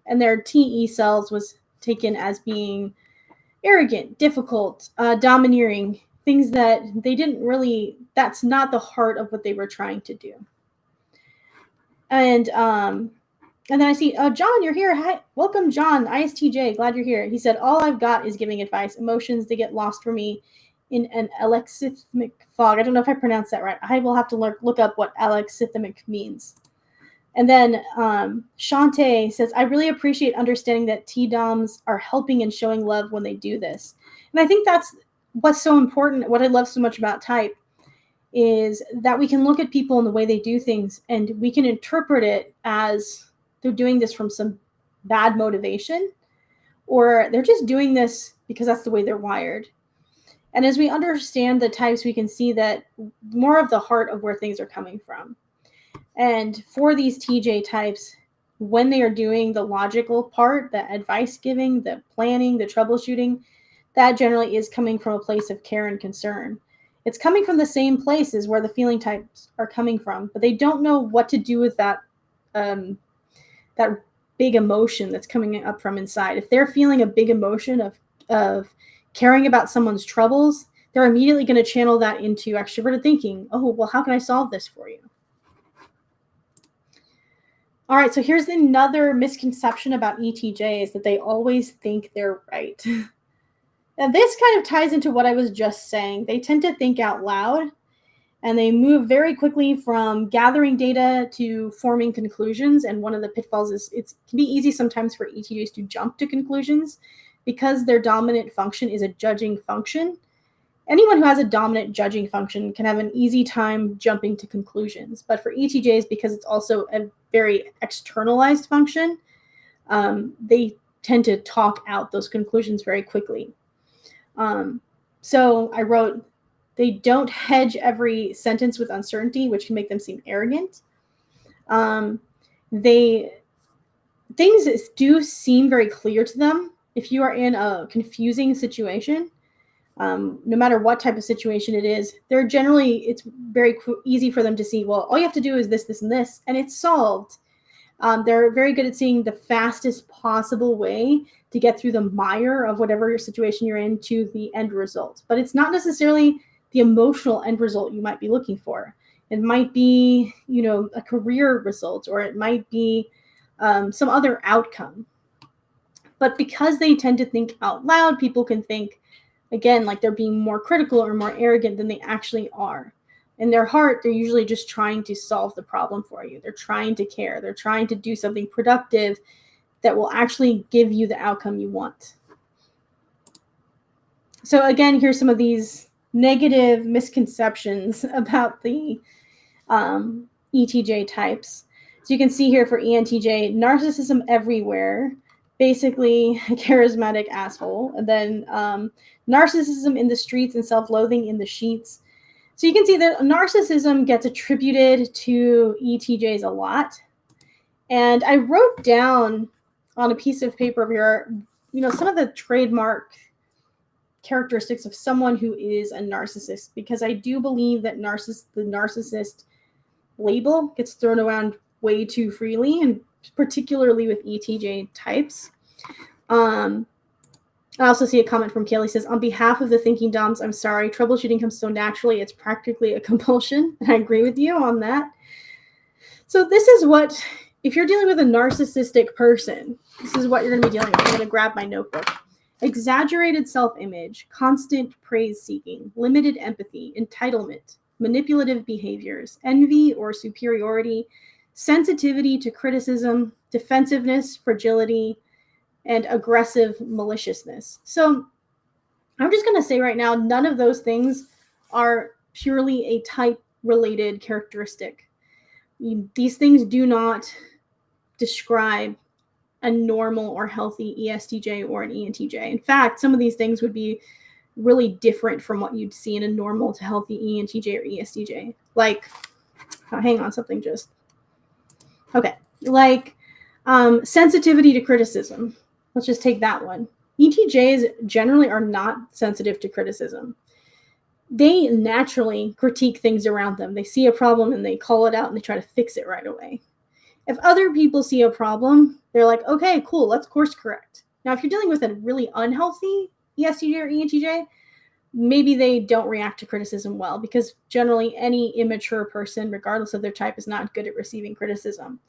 and their TE selves was taken as being arrogant, difficult, domineering, things that they didn't really, that's not the heart of what they were trying to do. And then I see, John, you're here. Hi, welcome, John, ISTJ. Glad you're here. He said, all I've got is giving advice. Emotions, they get lost for me in an alexithmic fog. I don't know if I pronounced that right. I will have to look up what alexithmic means. And then Shantae says, I really appreciate understanding that T-DOMs are helping and showing love when they do this. And I think that's what's so important. What I love so much about type is that we can look at people and the way they do things, and we can interpret it as they're doing this from some bad motivation, or they're just doing this because that's the way they're wired. And as we understand the types, we can see that more of the heart of where things are coming from. And for these TJ types, when they are doing the logical part, the advice giving, the planning, the troubleshooting, that generally is coming from a place of care and concern. It's coming from the same places where the feeling types are coming from, but they don't know what to do with that big emotion that's coming up from inside. If they're feeling a big emotion of caring about someone's troubles, they're immediately going to channel that into extroverted thinking. Oh, well, how can I solve this for you? All right, so here's another misconception about ETJs, that they always think they're right. Now, this kind of ties into what I was just saying. They tend to think out loud, and they move very quickly from gathering data to forming conclusions. And one of the pitfalls is it can be easy sometimes for ETJs to jump to conclusions because their dominant function is a judging function. Anyone who has a dominant judging function can have an easy time jumping to conclusions. But for ETJs, because it's also a very externalized function, they tend to talk out those conclusions very quickly. So I wrote, they don't hedge every sentence with uncertainty, which can make them seem arrogant. Things do seem very clear to them. If you are in a confusing situation, no matter what type of situation it is, it's very easy for them to see, well, all you have to do is this, this, and this, and it's solved. They're very good at seeing the fastest possible way to get through the mire of whatever your situation you're in to the end result. But it's not necessarily the emotional end result you might be looking for. It might be, a career result, or it might be some other outcome. But because they tend to think out loud, people can think, again, like they're being more critical or more arrogant than they actually are. In their heart, they're usually just trying to solve the problem for you. They're trying to care. They're trying to do something productive that will actually give you the outcome you want. So again, here's some of these negative misconceptions about the ETJ types. So you can see here for ENTJ, narcissism everywhere, basically a charismatic asshole, and then narcissism in the streets and self-loathing in the sheets. So you can see that narcissism gets attributed to ETJs a lot. And I wrote down on a piece of paper here, some of the trademark characteristics of someone who is a narcissist, because I do believe that the narcissist label gets thrown around way too freely, and particularly with ETJ types. I also see a comment from Kaylee says, on behalf of the thinking DOMs, I'm sorry, troubleshooting comes so naturally, it's practically a compulsion. And I agree with you on that. So this is what, if you're dealing with a narcissistic person, this is what you're going to be dealing with. I'm going to grab my notebook. Exaggerated self-image, constant praise-seeking, limited empathy, entitlement, manipulative behaviors, envy or superiority, sensitivity to criticism, defensiveness, fragility, and aggressive maliciousness. So I'm just going to say right now, none of those things are purely a type-related characteristic. These things do not describe a normal or healthy ESTJ or an ENTJ. In fact, some of these things would be really different from what you'd see in a normal to healthy ENTJ or ESTJ. Like, hang on, something just... Okay, like sensitivity to criticism. Let's just take that one. ETJs generally are not sensitive to criticism. They naturally critique things around them. They see a problem and they call it out and they try to fix it right away. If other people see a problem, they're like, okay, cool, let's course correct. Now, if you're dealing with a really unhealthy ESTJ or ENTJ, maybe they don't react to criticism well, because generally any immature person, regardless of their type, is not good at receiving criticism.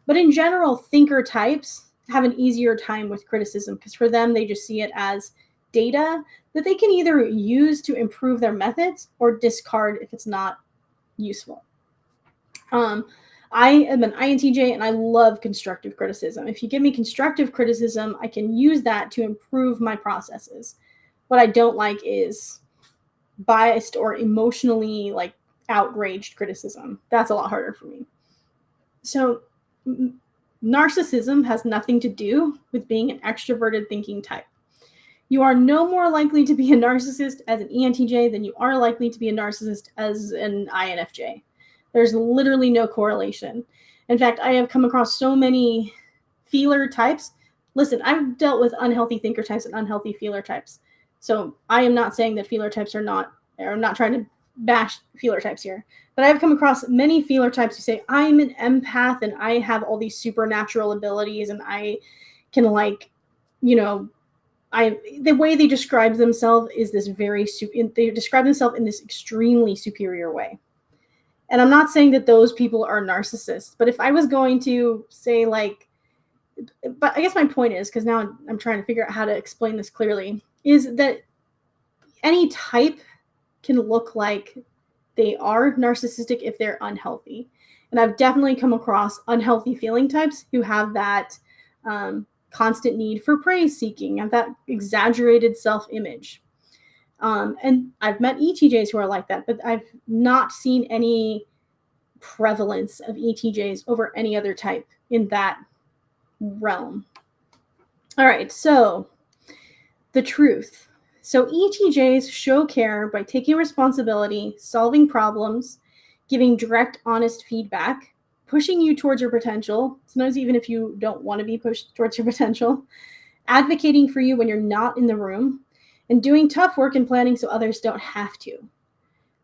But in general, thinker types have an easier time with criticism, because for them, they just see it as data that they can either use to improve their methods or discard if it's not useful. I am an INTJ and I love constructive criticism. If you give me constructive criticism, I can use that to improve my processes. What I don't like is biased or emotionally outraged criticism. That's a lot harder for me. So narcissism has nothing to do with being an extroverted thinking type. You are no more likely to be a narcissist as an ENTJ than you are likely to be a narcissist as an INFJ. There's literally no correlation. In fact, I have come across so many feeler types. Listen, I've dealt with unhealthy thinker types and unhealthy feeler types. So I am not saying that feeler types I'm not trying to bash feeler types here. But I've come across many feeler types who say, I'm an empath and I have all these supernatural abilities and I can the way they describe themselves is this they describe themselves in this extremely superior way. And I'm not saying that those people are narcissists, but if I was going to say but I guess my point is, because now I'm trying to figure out how to explain this clearly, is that any type can look like they are narcissistic if they're unhealthy. And I've definitely come across unhealthy feeling types who have that constant need for praise seeking and that exaggerated self-image. And I've met ETJs who are like that, but I've not seen any prevalence of ETJs over any other type in that realm. All right, so the truth. So ETJs show care by taking responsibility, solving problems, giving direct, honest feedback, pushing you towards your potential, sometimes even if you don't want to be pushed towards your potential, advocating for you when you're not in the room, and doing tough work and planning so others don't have to.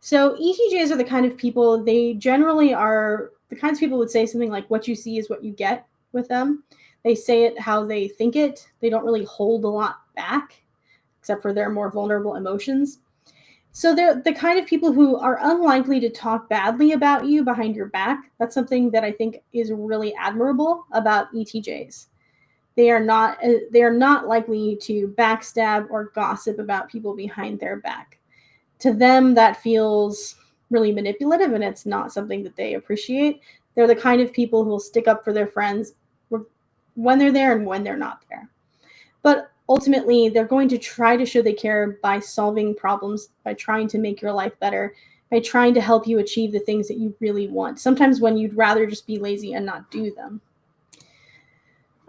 So ETJs are the kind of people, they generally are the kinds of people who would say something like, what you see is what you get with them. They say it how they think it. They don't really hold a lot back, except for their more vulnerable emotions. So they're the kind of people who are unlikely to talk badly about you behind your back. That's something that I think is really admirable about ETJs. They are not likely to backstab or gossip about people behind their back. To them, that feels really manipulative, and it's not something that they appreciate. They're the kind of people who will stick up for their friends when they're there and when they're not there. But ultimately, they're going to try to show they care by solving problems, by trying to make your life better, by trying to help you achieve the things that you really want, sometimes when you'd rather just be lazy and not do them.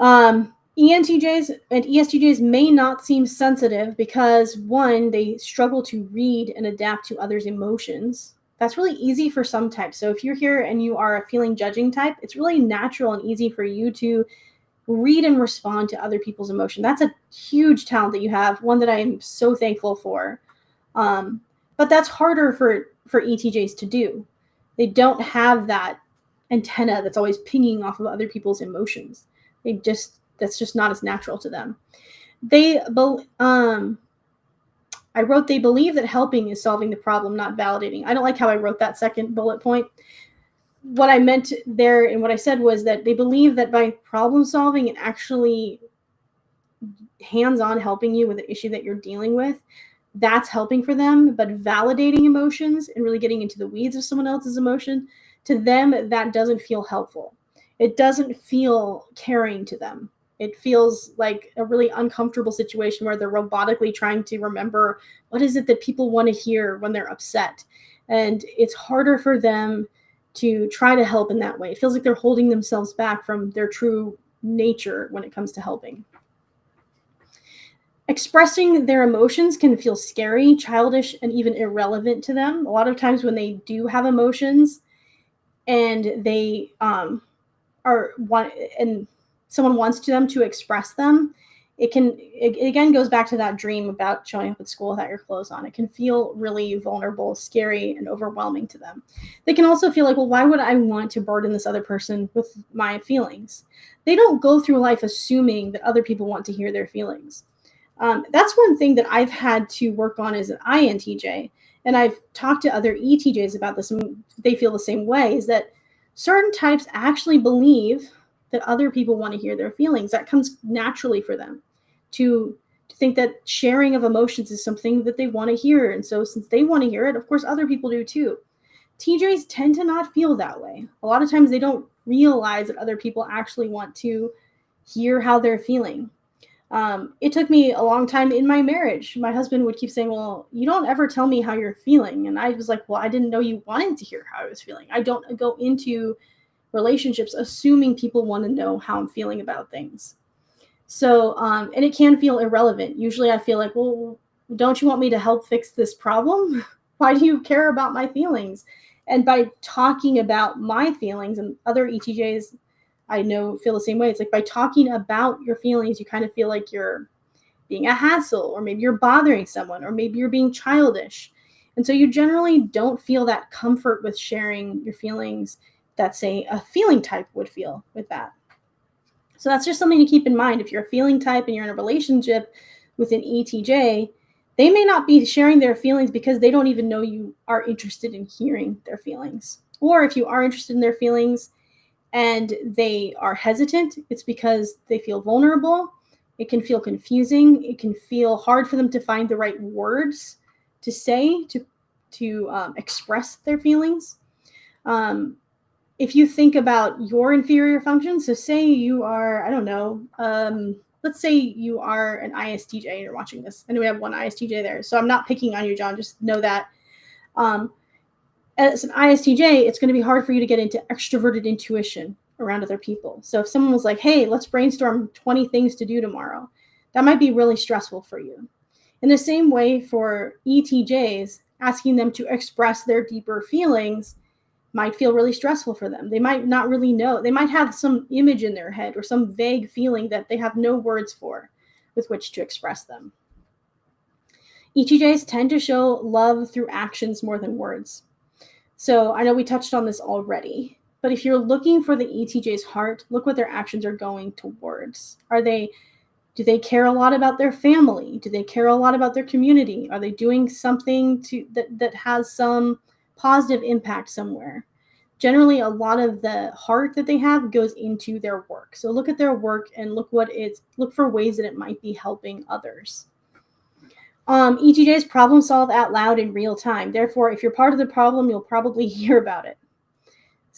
ENTJs and ESTJs may not seem sensitive because, one, they struggle to read and adapt to others' emotions. That's really easy for some types. So if you're here and you are a feeling judging type, it's really natural and easy for you to read and respond to other people's emotion. That's a huge talent that you have, one that I am so thankful for. But that's harder for ETJs to do. They don't have that antenna that's always pinging off of other people's emotions. That's just not as natural to them. I wrote they believe that helping is solving the problem, not validating. I don't like how I wrote that second bullet point. What I meant there and what I said was that they believe that by problem solving and actually hands-on helping you with an issue that you're dealing with, that's helping for them. But validating emotions and really getting into the weeds of someone else's emotion, to them, that doesn't feel helpful. It doesn't feel caring to them. It feels like a really uncomfortable situation where they're robotically trying to remember what is it that people want to hear when they're upset. And it's harder for them to try to help in that way. It feels like they're holding themselves back from their true nature when it comes to helping. Expressing their emotions can feel scary, childish, and even irrelevant to them. A lot of times when they do have emotions and they someone wants them to express them, it again goes back to that dream about showing up at school without your clothes on. It can feel really vulnerable, scary, and overwhelming to them. They can also feel like, well, why would I want to burden this other person with my feelings? They don't go through life assuming that other people want to hear their feelings. That's one thing that I've had to work on as an INTJ, and I've talked to other ETJs about this, and they feel the same way, is that certain types actually believe that other people want to hear their feelings. That comes naturally for them to think that sharing of emotions is something that they want to hear. And so since they want to hear it, of course, other people do too. TJs tend to not feel that way. A lot of times they don't realize that other people actually want to hear how they're feeling. It took me a long time in my marriage. My husband would keep saying, well, you don't ever tell me how you're feeling. And I was like, well, I didn't know you wanted to hear how I was feeling. I don't go into relationships assuming people want to know how I'm feeling about things. So, and it can feel irrelevant. Usually I feel like, well, don't you want me to help fix this problem? Why do you care about my feelings? And by talking about my feelings, and other ETJs I know feel the same way. It's like by talking about your feelings, you kind of feel like you're being a hassle, or maybe you're bothering someone, or maybe you're being childish. And so you generally don't feel that comfort with sharing your feelings that, say, a feeling type would feel with that. So that's just something to keep in mind. If you're a feeling type and you're in a relationship with an ETJ, they may not be sharing their feelings because they don't even know you are interested in hearing their feelings. Or if you are interested in their feelings and they are hesitant, it's because they feel vulnerable. It can feel confusing. It can feel hard for them to find the right words to say to express their feelings. If you think about your inferior functions, so say you are, I don't know, let's say you are an ISTJ and you're watching this. I know we have one ISTJ there, so I'm not picking on you, John. Just know that. As an ISTJ, it's going to be hard for you to get into extroverted intuition around other people. So if someone was like, hey, let's brainstorm 20 things to do tomorrow, that might be really stressful for you. In the same way, for ETJs, asking them to express their deeper feelings might feel really stressful for them. They might not really know. They might have some image in their head or some vague feeling that they have no words for with which to express them. ETJs tend to show love through actions more than words. So I know we touched on this already, but if you're looking for the ETJ's heart, look what their actions are going towards. Do they care a lot about their family? Do they care a lot about their community? Are they doing something that has some positive impact somewhere? Generally, a lot of the heart that they have goes into their work. So look at their work and look for ways that it might be helping others. ETJs problem solve out loud in real time. Therefore, if you're part of the problem, you'll probably hear about it.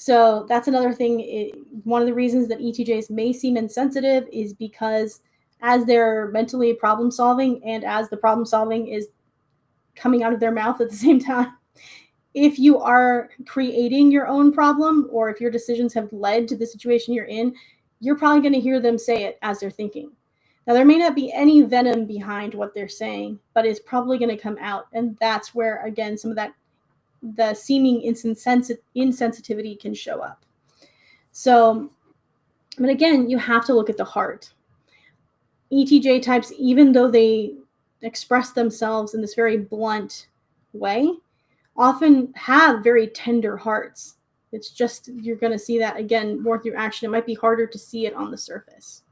So that's another thing. One of the reasons that ETJs may seem insensitive is because as they're mentally problem solving and as the problem solving is coming out of their mouth at the same time, if you are creating your own problem or if your decisions have led to the situation you're in, you're probably going to hear them say it as they're thinking. Now, there may not be any venom behind what they're saying, but it's probably going to come out. And that's where, again, some of that, the seeming insensitivity can show up. So, but again, you have to look at the heart. ETJ types, even though they express themselves in this very blunt way, often have very tender hearts. It's just, you're going to see that again more through action. It might be harder to see it on the surface.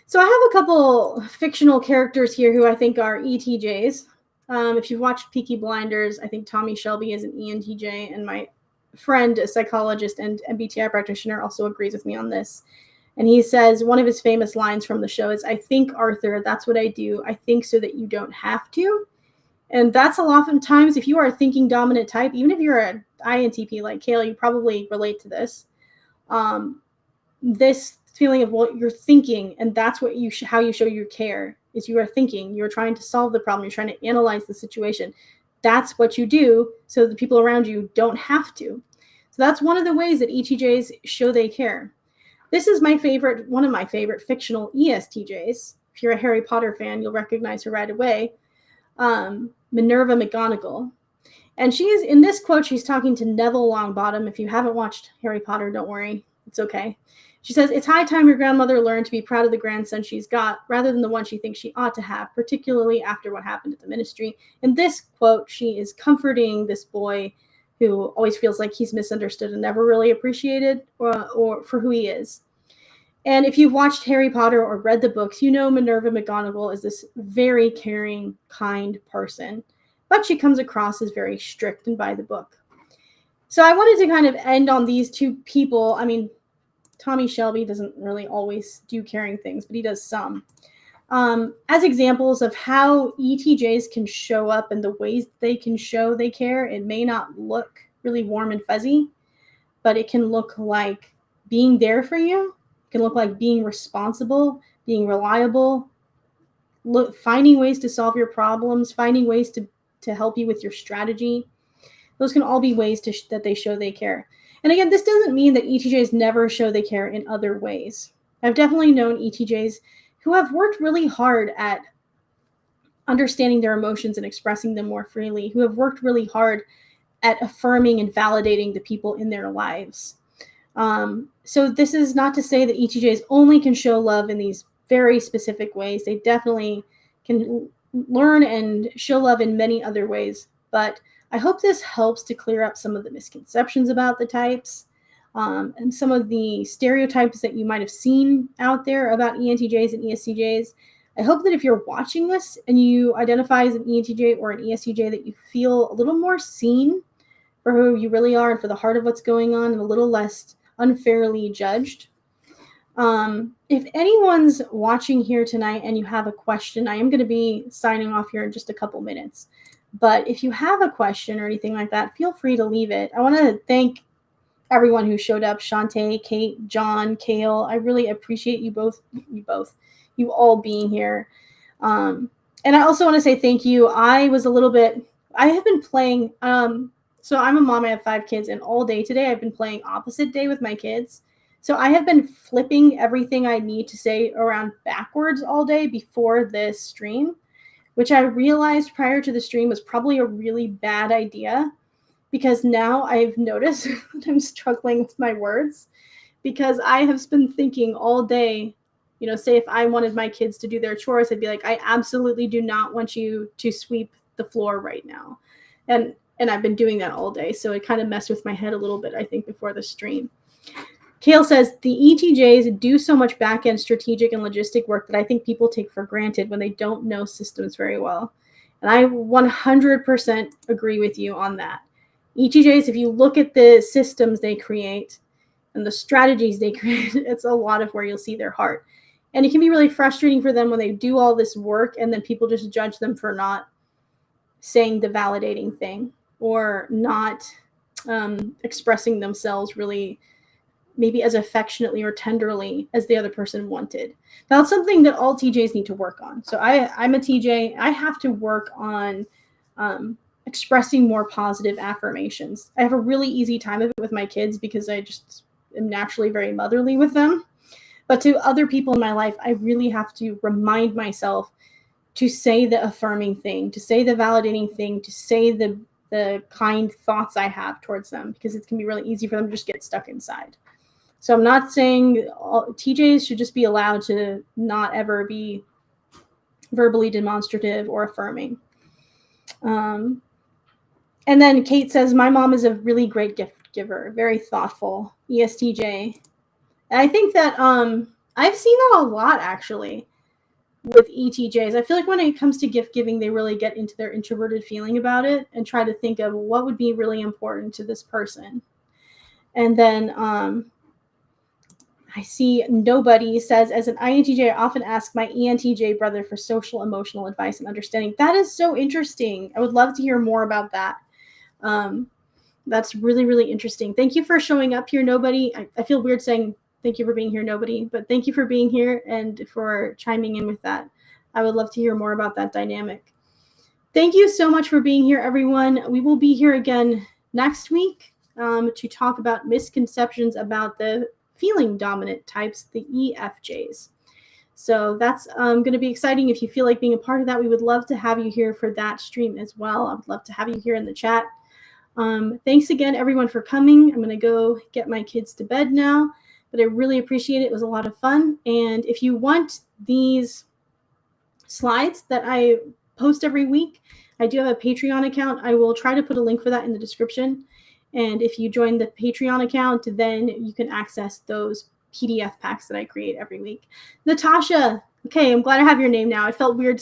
So I have a couple fictional characters here who I think are ETJs. If you've watched Peaky Blinders, I think Tommy Shelby is an ENTJ, and my friend, a psychologist and MBTI practitioner, also agrees with me on this. And he says one of his famous lines from the show is, "I think, Arthur, that's what I do. I think so that you don't have to." And that's a lot of times, if you are a thinking dominant type, even if you're an INTP like Kale, you probably relate to this. This feeling of what you're thinking, and that's what how you show your care, is you are thinking, you're trying to solve the problem, you're trying to analyze the situation. That's what you do so the people around you don't have to. So that's one of the ways that ETJs show they care. This is one of my favorite fictional ESTJs. If you're a Harry Potter fan, you'll recognize her right away. Minerva McGonagall. And she is, in this quote, she's talking to Neville Longbottom. If you haven't watched Harry Potter, don't worry. It's okay. She says, "It's high time your grandmother learned to be proud of the grandson she's got, rather than the one she thinks she ought to have, particularly after what happened at the ministry." In this quote, she is comforting this boy who always feels like he's misunderstood and never really appreciated or for who he is. And if you've watched Harry Potter or read the books, you know Minerva McGonagall is this very caring, kind person, but she comes across as very strict and by the book. So I wanted to kind of end on these two people. I mean, Tommy Shelby doesn't really always do caring things, but he does some. As examples of how ETJs can show up and the ways they can show they care. It may not look really warm and fuzzy, but it can look like being there for you. It can look like being responsible, being reliable, finding ways to solve your problems, finding ways to help you with your strategy. Those can all be ways that they show they care. And again, this doesn't mean that ETJs never show they care in other ways. I've definitely known ETJs who have worked really hard at understanding their emotions and expressing them more freely, who have worked really hard at affirming and validating the people in their lives. So this is not to say that ETJs only can show love in these very specific ways. They definitely can learn and show love in many other ways, but I hope this helps to clear up some of the misconceptions about the types and some of the stereotypes that you might have seen out there about ENTJs and ESTJs. I hope that if you're watching this and you identify as an ENTJ or an ESTJ, that you feel a little more seen for who you really are and for the heart of what's going on, and a little less unfairly judged. If anyone's watching here tonight and you have a question, I am going to be signing off here in just a couple minutes. But if you have a question or anything like that, feel free to leave it. I want to thank everyone who showed up: Shantae, Kate, John, Kale. I really appreciate you all being here. And I also want to say thank you. I have been playing, so I'm a mom, I have 5 kids, and all day today I've been playing opposite day with my kids. So I have been flipping everything I need to say around backwards all day before this stream, which I realized prior to the stream was probably a really bad idea, because now I've noticed that I'm struggling with my words, because I have been thinking all day, say if I wanted my kids to do their chores, I'd be like, I absolutely do not want you to sweep the floor right now. And I've been doing that all day. So it kind of messed with my head a little bit, I think, before the stream. Kale says, the ETJs do so much back-end strategic and logistic work that I think people take for granted when they don't know systems very well. And I 100% agree with you on that. ETJs, if you look at the systems they create and the strategies they create, it's a lot of where you'll see their heart. And it can be really frustrating for them when they do all this work and then people just judge them for not saying the validating thing, or not expressing themselves really maybe as affectionately or tenderly as the other person wanted. Now, that's something that all TJs need to work on. So I'm a TJ. I have to work on expressing more positive affirmations. I have a really easy time of it with my kids because I just am naturally very motherly with them. But to other people in my life, I really have to remind myself to say the affirming thing, to say the validating thing, to say the kind thoughts I have towards them, because it can be really easy for them to just get stuck inside. So I'm not saying TJs should just be allowed to not ever be verbally demonstrative or affirming. And then Kate says, my mom is a really great gift giver, very thoughtful, ESTJ. And I think that I've seen that a lot, actually, with ETJs. I feel like when it comes to gift giving, they really get into their introverted feeling about it and try to think of what would be really important to this person. And then I see Nobody says, as an INTJ, I often ask my ENTJ brother for social emotional advice and understanding. That is so interesting. I would love to hear more about that. That's really, really interesting. Thank you for showing up here, Nobody. I feel weird saying thank you for being here, Nobody, but thank you for being here and for chiming in with that. I would love to hear more about that dynamic. Thank you so much for being here, everyone. We will be here again next week to talk about misconceptions about the feeling dominant types, the EFJs. So that's going to be exciting. If you feel like being a part of that, we would love to have you here for that stream as well. I would love to have you here in the chat. Thanks again, everyone, for coming. I'm going to go get my kids to bed now, but I really appreciate it. It was a lot of fun. And if you want these slides that I post every week, I do have a Patreon account. I will try to put a link for that in the description. And if you join the Patreon account, then you can access those PDF packs that I create every week. Natasha, okay, I'm glad I have your name now. I felt weird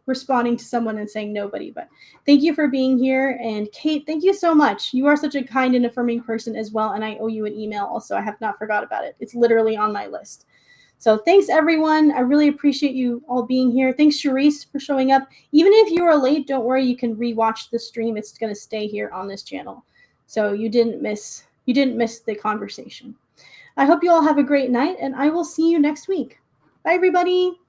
responding to someone and saying Nobody, but thank you for being here. And Kate, thank you so much. You are such a kind and affirming person as well, and I owe you an email also. I have not forgot about it. It's literally on my list. So thanks, everyone. I really appreciate you all being here. Thanks, Charisse, for showing up. Even if you are late, don't worry. You can rewatch the stream. It's going to stay here on this channel. So you didn't miss the conversation. I hope you all have a great night, and I will see you next week. Bye, everybody.